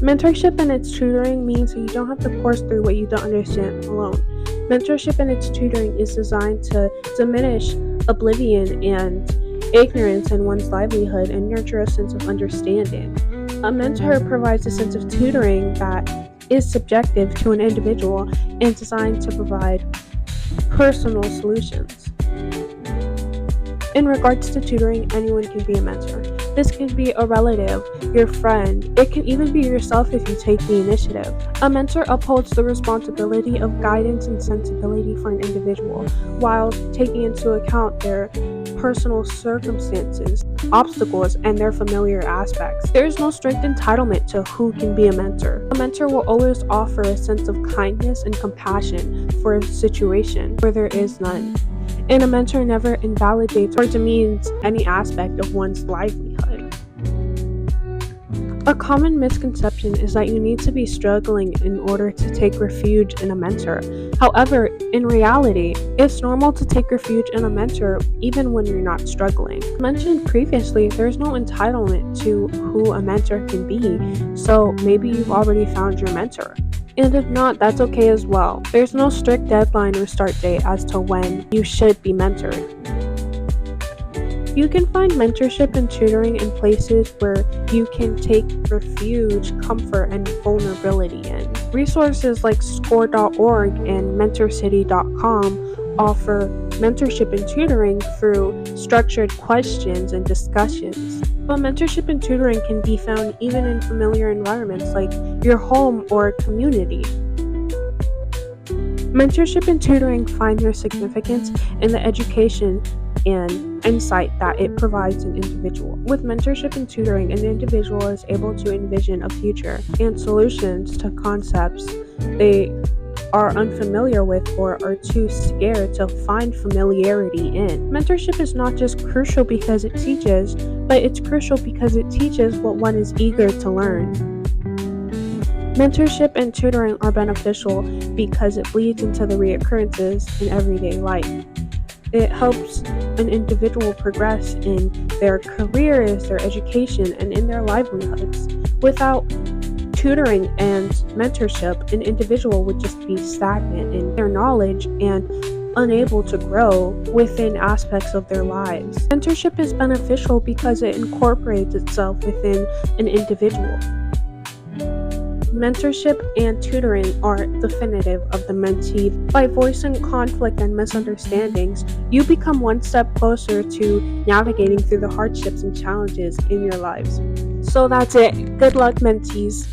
Mentorship and its tutoring means that you don't have to course through what you don't understand alone. Mentorship and its tutoring is designed to diminish oblivion and ignorance in one's livelihood and nurture a sense of understanding. A mentor provides a sense of tutoring that is subjective to an individual and designed to provide personal solutions. In regards to tutoring, anyone can be a mentor. This can be a relative, your friend, it can even be yourself if you take the initiative. A mentor upholds the responsibility of guidance and sensibility for an individual, while taking into account their personal circumstances, obstacles, and their familiar aspects. There is no strict entitlement to who can be a mentor. A mentor will always offer a sense of kindness and compassion for a situation where there is none. And a mentor never invalidates or demeans any aspect of one's livelihood. A common misconception is that you need to be struggling in order to take refuge in a mentor. However, in reality, it's normal to take refuge in a mentor even when you're not struggling. As mentioned previously, there's no entitlement to who a mentor can be, so maybe you've already found your mentor. And if not, that's okay as well. There's no strict deadline or start date as to when you should be mentored. You can find mentorship and tutoring in places where you can take refuge, comfort, and vulnerability in. Resources like score.org and mentorcity.com offer mentorship and tutoring through structured questions and discussions. But mentorship and tutoring can be found even in familiar environments like your home or community. Mentorship and tutoring find their significance in the education and insight that it provides an individual. With mentorship and tutoring, an individual is able to envision a future and solutions to concepts they are unfamiliar with or are too scared to find familiarity in. Mentorship is not just crucial because it teaches, but it's crucial because it teaches what one is eager to learn. Mentorship and tutoring are beneficial because it bleeds into the reoccurrences in everyday life. It helps an individual progress in their careers, their education, and in their livelihoods. Without tutoring and mentorship, an individual would just be stagnant in their knowledge and unable to grow within aspects of their lives. Mentorship is beneficial because it incorporates itself within an individual. Mentorship and tutoring are definitive of the mentee. By voicing conflict and misunderstandings, you become one step closer to navigating through the hardships and challenges in your lives. So that's it. Good luck, mentees.